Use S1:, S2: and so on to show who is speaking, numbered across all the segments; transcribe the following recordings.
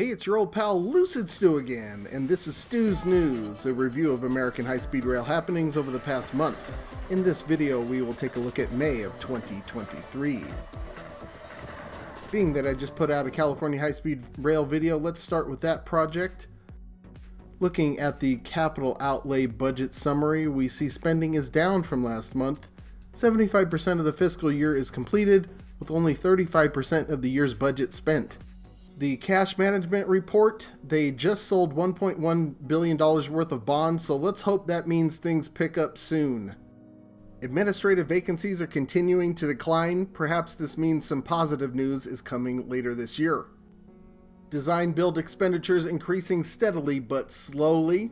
S1: Hey, it's your old pal Lucid Stu again, and this is Stu's News, a review of American high-speed rail happenings over the past month. In this video, we will take a look at May of 2023. Being that I just put out a California high-speed rail video, let's start with that project. Looking at the capital outlay budget summary, we see spending is down from last month. 75% of the fiscal year is completed, with only 35% of the year's budget spent. The cash management report, they just sold $1.1 billion worth of bonds, so let's hope that means things pick up soon. Administrative vacancies are continuing to decline. Perhaps this means some positive news is coming later this year. Design build expenditures increasing steadily but slowly.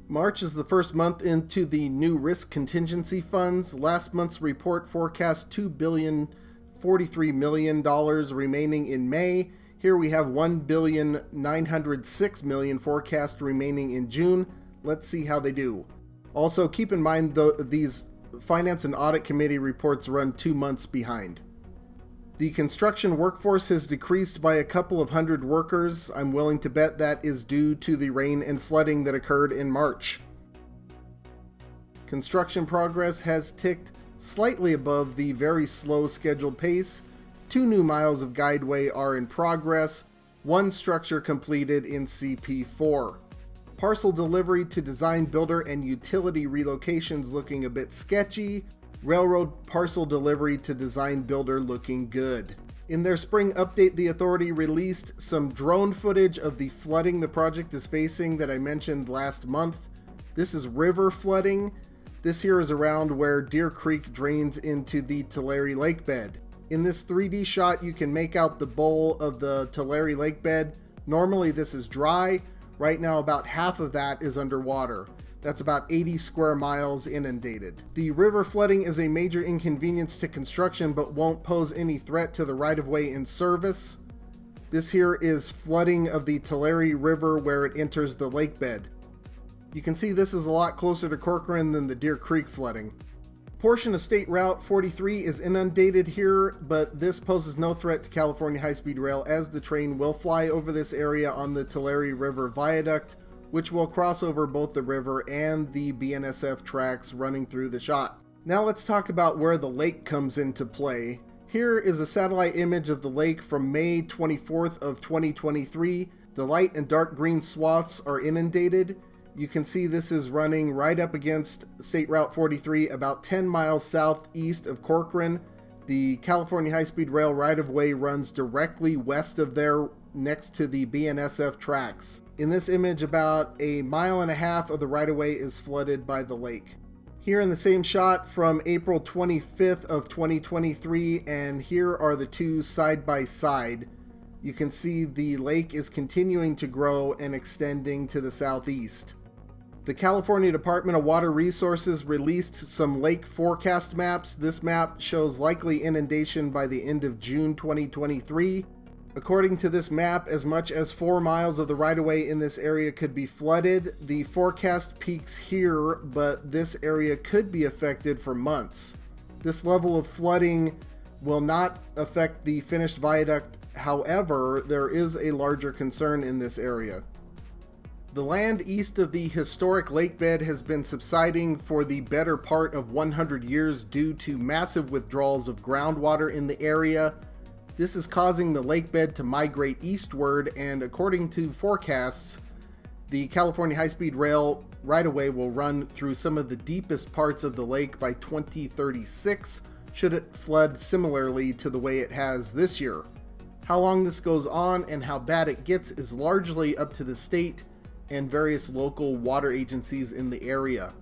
S1: March is the first month into the new risk contingency funds. Last month's report forecast $2,043 million remaining in May. Here we have $1,906 million forecast remaining in June. Let's see how they do. Also, keep in mind these Finance and Audit Committee reports run 2 months behind. The construction workforce has decreased by a couple of hundred workers. I'm willing to bet that is due to the rain and flooding that occurred in March. Construction progress has ticked slightly above the very slow scheduled pace. 2 new miles of guideway are in progress, 1 structure completed in CP4. Parcel delivery to design builder and utility relocations looking a bit sketchy. Railroad parcel delivery to design builder looking good. In their spring update, the authority released some drone footage of the flooding the project is facing that I mentioned last month. This is river flooding. This here is around where Deer Creek drains into the Tulare Lake bed. In this 3D shot, you can make out the bowl of the Tulare Lake bed. Normally this is dry. Right now about half of that is underwater. That's about 80 square miles inundated. The river flooding is a major inconvenience to construction but won't pose any threat to the right-of-way in service. This here is flooding of the Tulare River where it enters the lake bed. You can see this is a lot closer to Corcoran than the Deer Creek flooding. Portion of State Route 43 is inundated here, but this poses no threat to California high-speed rail as the train will fly over this area on the Tulare River Viaduct, which will cross over both the river and the BNSF tracks running through the shot. Now let's talk about where the lake comes into play. Here is a satellite image of the lake from May 24th of 2023. The light and dark green swaths are inundated. You can see this is running right up against State Route 43, about 10 miles southeast of Corcoran. The California high-speed rail right-of-way runs directly west of there, next to the BNSF tracks. In this image, about 1.5 miles of the right-of-way is flooded by the lake. Here in the same shot from April 25th of 2023, and here are the two side by side. You can see the lake is continuing to grow and extending to the southeast. The California Department of Water Resources released some lake forecast maps. This map shows likely inundation by the end of June 2023. According to this map, as much as 4 miles of the right-of-way in this area could be flooded. The forecast peaks here, but this area could be affected for months. This level of flooding will not affect the finished viaduct. However, there is a larger concern in this area. The land east of the historic lake bed has been subsiding for the better part of 100 years due to massive withdrawals of groundwater in the area. This is causing the lake bed to migrate eastward, and according to forecasts, the California high-speed rail right-of-way will run through some of the deepest parts of the lake by 2036, should it flood similarly to the way it has this year. How long this goes on and how bad it gets is largely up to the state and various local water agencies in the area.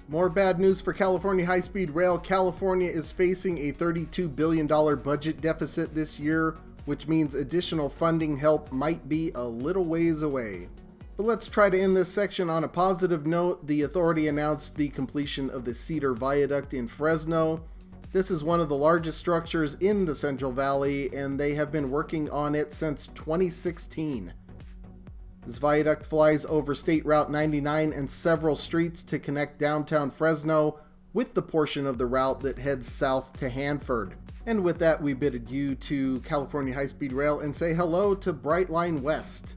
S1: More bad news for California high-speed rail. California is facing a $32 billion budget deficit this year, which means additional funding help might be a little ways away. But let's try to end this section on a positive note. The authority announced the completion of the Cedar Viaduct in Fresno. This is one of the largest structures in the Central Valley, and they have been working on it since 2016. This viaduct flies over State Route 99 and several streets to connect downtown Fresno with the portion of the route that heads south to Hanford. And with that, we bid adieu to California High Speed Rail and say hello to Brightline West.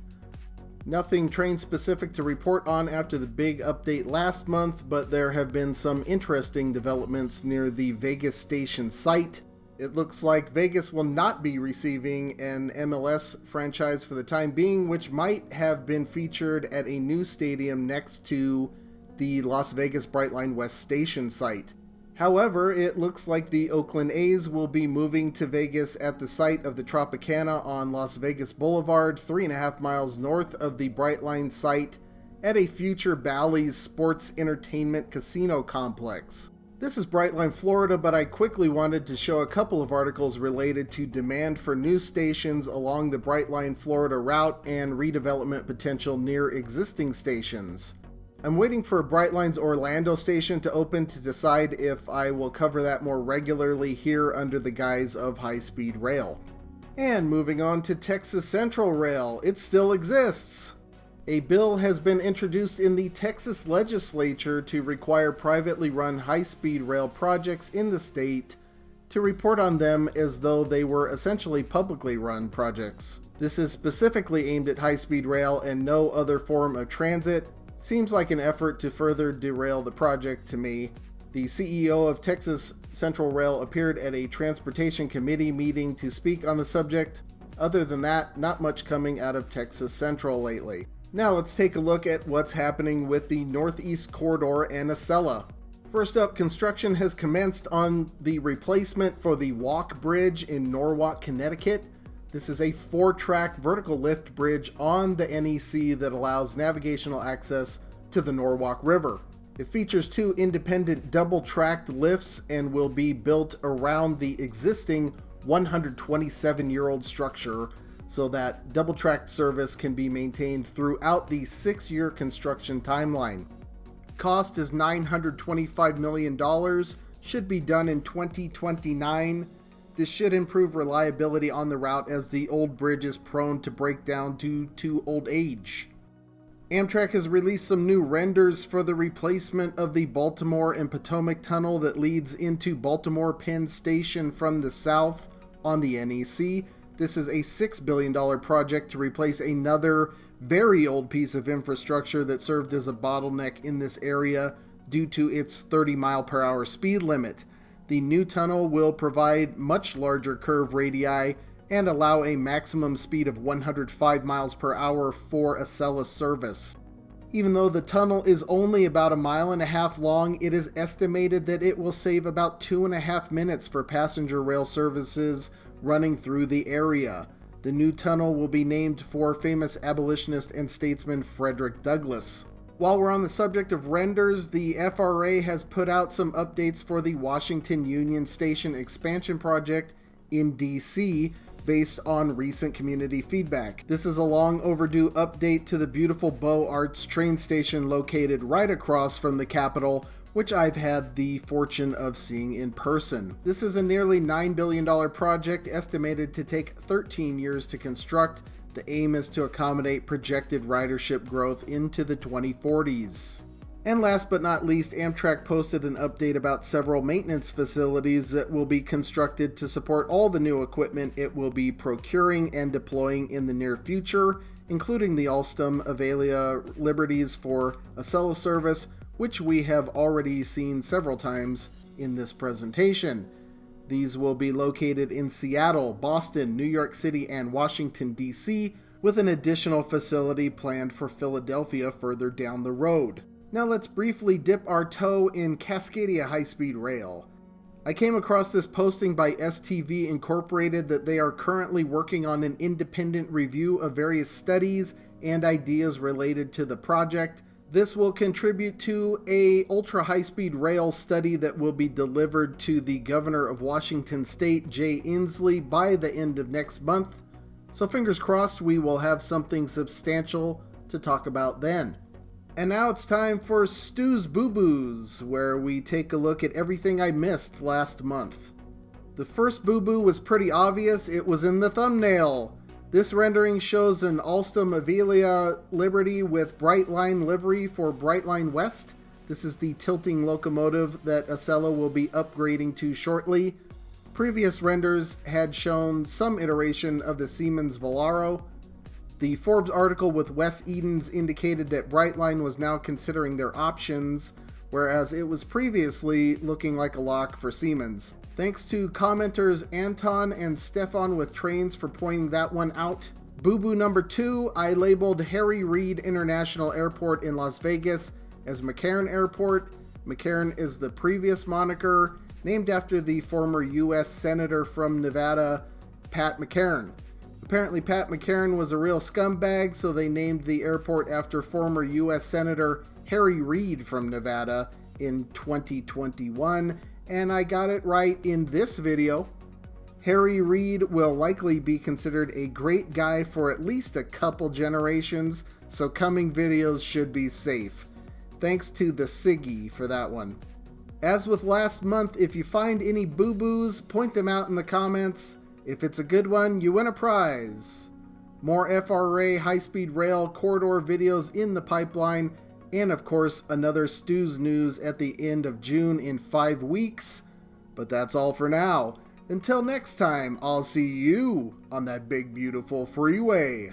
S1: Nothing train specific to report on after the big update last month, but there have been some interesting developments near the Vegas station site. It looks like Vegas will not be receiving an MLS franchise for the time being, which might have been featured at a new stadium next to the Las Vegas Brightline West station site. However, it looks like the Oakland A's will be moving to Vegas at the site of the Tropicana on Las Vegas Boulevard, 3.5 miles north of the Brightline site, at a future Bally's Sports Entertainment Casino complex. This is Brightline, Florida, but I quickly wanted to show a couple of articles related to demand for new stations along the Brightline, Florida route and redevelopment potential near existing stations. I'm waiting for Brightline's Orlando station to open to decide if I will cover that more regularly here under the guise of High Speed Rail. And moving on to Texas Central Rail, it still exists! A bill has been introduced in the Texas legislature to require privately run high-speed rail projects in the state to report on them as though they were essentially publicly run projects. This is specifically aimed at high-speed rail and no other form of transit. Seems like an effort to further derail the project to me. The CEO of Texas Central Rail appeared at a transportation committee meeting to speak on the subject. Other than that, not much coming out of Texas Central lately. Now let's take a look at what's happening with the Northeast Corridor and Acela. First up, construction has commenced on the replacement for the Walk Bridge in Norwalk, Connecticut. This is a 4-track vertical lift bridge on the NEC that allows navigational access to the Norwalk River. It features 2 independent double-tracked lifts and will be built around the existing 127-year-old structure so that double-tracked service can be maintained throughout the 6-year construction timeline. Cost is $925 million, should be done in 2029. This should improve reliability on the route as the old bridge is prone to break down due to old age. Amtrak has released some new renders for the replacement of the Baltimore and Potomac Tunnel that leads into Baltimore Penn Station from the south on the NEC. This is a $6 billion project to replace another very old piece of infrastructure that served as a bottleneck in this area due to its 30-mile-per-hour speed limit. The new tunnel will provide much larger curve radii and allow a maximum speed of 105 miles per hour for Acela service. Even though the tunnel is only about 1.5 miles long, it is estimated that it will save about 2.5 minutes for passenger rail services running through the area. The new tunnel will be named for famous abolitionist and statesman Frederick Douglass. While we're on the subject of renders, the FRA has put out some updates for the Washington Union Station expansion project in DC based on recent community feedback. This is a long overdue update to the beautiful Beaux Arts train station located right across from the Capitol, which I've had the fortune of seeing in person. This is a nearly $9 billion project estimated to take 13 years to construct. The aim is to accommodate projected ridership growth into the 2040s. And last but not least, Amtrak posted an update about several maintenance facilities that will be constructed to support all the new equipment it will be procuring and deploying in the near future, including the Alstom Avelia Liberties for Acela service, which we have already seen several times in this presentation. These will be located in Seattle, Boston, New York City, and Washington, D.C., with an additional facility planned for Philadelphia further down the road. Now let's briefly dip our toe in Cascadia High Speed Rail. I came across this posting by STV Incorporated that they are currently working on an independent review of various studies and ideas related to the project. This will contribute to a ultra high-speed rail study that will be delivered to the governor of Washington State, Jay Inslee, by the end of next month. So fingers crossed we will have something substantial to talk about then. And now it's time for Stu's Boo Boos, where we take a look at everything I missed last month. The first boo boo was pretty obvious, it was in the thumbnail. This rendering shows an Alstom Avelia Liberty with Brightline livery for Brightline West. This is the tilting locomotive that Acela will be upgrading to shortly. Previous renders had shown some iteration of the Siemens Volaro. The Forbes article with Wes Edens indicated that Brightline was now considering their options, whereas it was previously looking like a lock for Siemens. Thanks to commenters Anton and Stefan with Trains for pointing that one out. Boo-boo number 2, I labeled Harry Reid International Airport in Las Vegas as McCarran Airport. McCarran is the previous moniker, named after the former U.S. Senator from Nevada, Pat McCarran. Apparently Pat McCarran was a real scumbag, so they named the airport after former U.S. Senator Harry Reid from Nevada in 2021, and I got it right in this video. Harry Reid will likely be considered a great guy for at least a couple generations, so coming videos should be safe. Thanks to the Siggy for that one. As with last month, if you find any boo-boos, point them out in the comments. If it's a good one, you win a prize. More FRA high-speed rail corridor videos in the pipeline, and of course another Stu's News at the end of June in 5 weeks. But that's all for now. Until next time, I'll see you on that big beautiful freeway.